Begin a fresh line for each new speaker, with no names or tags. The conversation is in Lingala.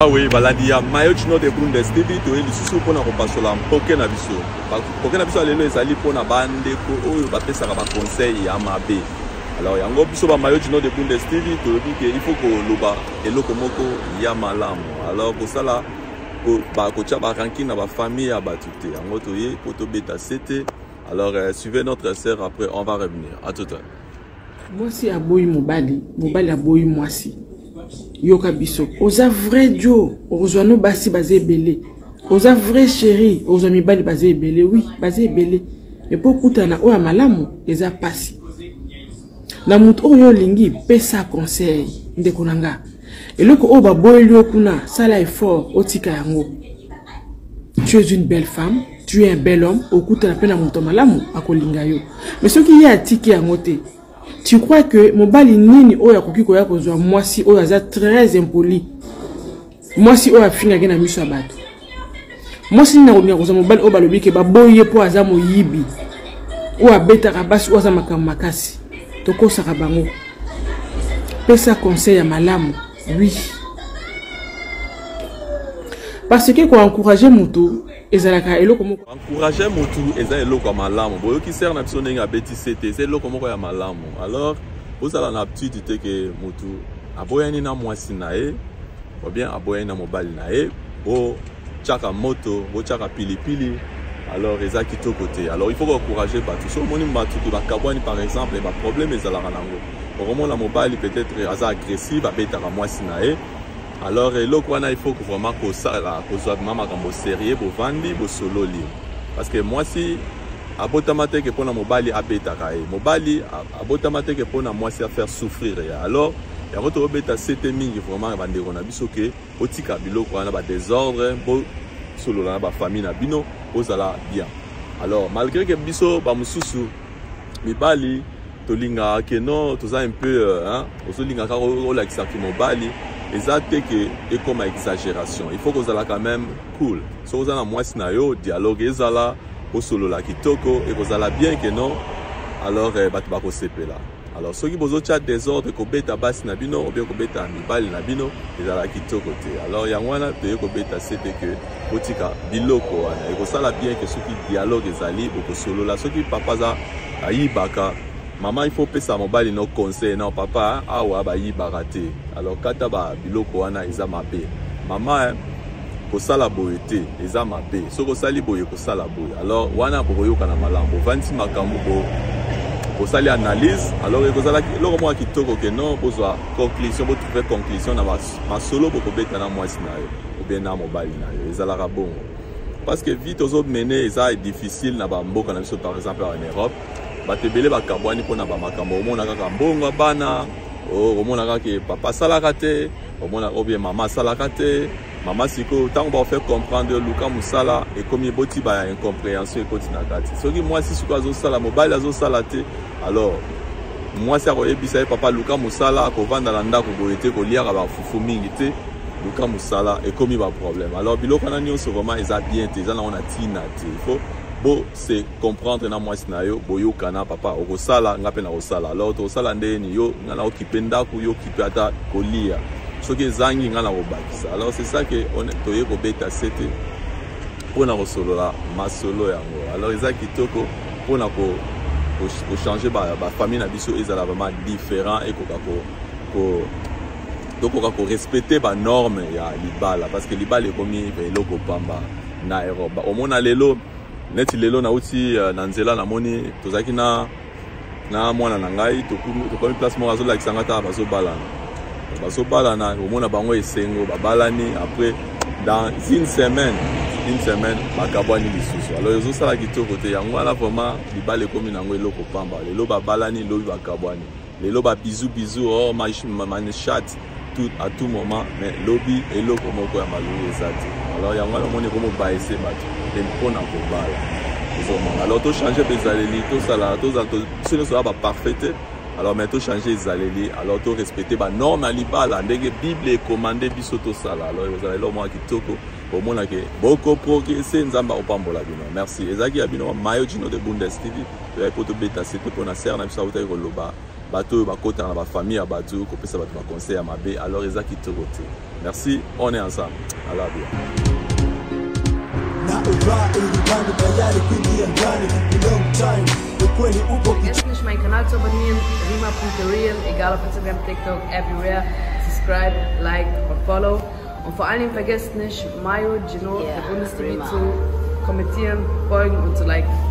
Ah oui, baladi ya maillot chino de Bundesliga to elisusu pona ko pasola mpoke na biso. Mpoke na biso lelo ezali pona bande ko oyo bapesa ka ba conseil ya mabe. Alors yango biso ba maillot chino de Bundesliga to bi ke il faut ko loba eloko moko ya malamu. Alors ko sala ko ba ko tcha ba ranking na ba famille ya batute. Yango to ye ko to beta c'était. Alors suivez notre sœur après on va revenir. À tout à l'heure.
Moi si aboyi mobali aboyi moi si. Yoka biso oza vrai dio ozwano basi bazé belé oza vrai chéri oza mibali bazé belé oui bazé belé mais pour kutana oya malamu eza pasi na mutu oyo lingi pesa conseil ndeko nanga eloko o ba boyeli kuna sala effort otika yango. Tu es une belle femme, tu es un bel homme okutana pena mutu malamu akolinga yo mais soki ya atiki yango te. Tu crois que mobali nini oya koki koya kozwa mwasi oya za très impoli mwasi oya finga gena miso abato mwasi nina kolinga kozwa mobali oya balobi ke baboye po aza moyibi oya betaka basi oya za makambo makasi tokosaka bango pesa conseil ya malamu oui parce que ko encourager mutu ezalaka eloko moko
encourager mutu eza eloko malamu boyo ki ser na biso ndenge abeti c'était c'est eloko moko ya malamu. Alors ozala na aptitude te ke mutu aboyani na mwasi na ye ou bien aboyani na mobali na ye bo chaka moto bo chaka pilipili. Alors eza kitoko te. Alors il faut encourager batu so moni batu to bakabwani par exemple ba problème ezalaka nango vraiment la mobali peut-être aza agressif abetaka mwasi na ye. Alors eloko wana il faut que vraiment ko sala ko soit mama kambo sérieux bo vandi bo solo li parce que moi si abotama te ke pona mobali abetaka ye mobali abotama te ke pona mwasi a faire souffrir ya. Alors ya roto obeta c'était mingi vraiment bandeko na biso ke otika biloko wana ba désordre bo solo na ba famille na bino ozala bien. Alors malgré que biso ba mususu mibali tolinga ke non toza un peu hein ozolinga ka o la kisaki mobali. Exactement que et comme exagération. Il faut que vous allez quand même cool. Si vous allez moi sinayo dialogue ezala au solo la kitoko et vous allez bien que non. Alors batu bako sepe là. Alors ceux qui bozo chat désordre ko beta basi na bino ou bien ko beta mibali na bino ezala kitoko te. Alors yangwana te ko beta c'était que botika biloko wana. Et ko sala bien que ceux qui dialogue ezali ko solo là ceux qui papa za ayibaka. Maman, il faut payer à mobile nos conseils, non papa, ah ouais, bah y baraté. Alors quand ba biloko wana isa mabe. Maman, ko sala boyete, isa mabe. So ko sali boye ko sala boye. Alors wana boyo kana malambo. Vanti makambo ko sali analyse. Alors ko sala lo mo kitoko ke non bozwa conclusion, bo trouver conclusion na ma solo ko beta na moi sinayo. Ou bien na mobile na yo. Isa la bon. Parce que vite aux autres mener isa est difficile na ba mboka na biso par exemple en Europe. Batebele bakabwani pona ba makambo omona kaka mbongo bana omona kaka papa salaka te omona obie mama salaka te mama siko tant ba faire comprendre luka musala et comme boti ba incompréhension et continue kati soki moi si siko azo sala mobile azo sala te alors moi si akoyebisa papa luka musala ko vanda na ndako boyete ko liaka ba fufu mingi te luka musala et comme ba problème. Alors biloko na nyonso vraiment eza bien te eza na ona tina te il faut bon c'est comprendre na moi sinayo boyo kana papa okosala ngape na osala. Alors to osala ndeni yo ngana okipenda ku yo kipata kolia soki zangi ngana obakisa. Alors c'est ça que on toye ko beta c'était pona ko solo la masolo yango. Alors ezaki kitoko pona ko changer ba famille na biso ezala vraiment différent et ko respecter ba norme ya libala parce que libala ekomi eloko pamba na Europe omona lelo neti lelo na uti na nzela na moni tozaki na mwana na ngai tokomi place moko azolakisa nga ta bazobalana omona bango esengo babalani après dans une semaine bakabwani lisusu. Alors ezosala kitoko te yango wana vraiment libala ekomi nango eloko pamba lelo babalani lobi bakabwani lelo ba bisou oh manichat tout à tout moment mais lobby eloko moko ya malou ezati. Alors yango wana moni komo baise bato mpona kobala. Alors to changer bezaleli to sala to ce ne sera pas parfait. Alors mais to changer ezaleli alors to respecter ba norme à libala ndenge bible est commandé biso to sala. Alors ezaleli lo mwa kitoko au mona ke boko progresser nzamba opambola bino. Merci ezaki ya bino mayo jino de Bundesliga to ya poto beta c'était pour na ser na biso auta ko loba bateau bakota na ba famille ya bateau kopesa bato ba conseil ya mabe alors eza kitoko te. Merci, on est ensemble. Allah bien.
Vergessen nicht meinen Kanal zu abonnieren, Rima.real, egal auf Instagram, TikTok, everywhere. Subscribe, like und follow. Und vor allen Dingen vergesst nicht, Mayo, Gino, der Bundestv zu kommentieren, folgen und zu liken.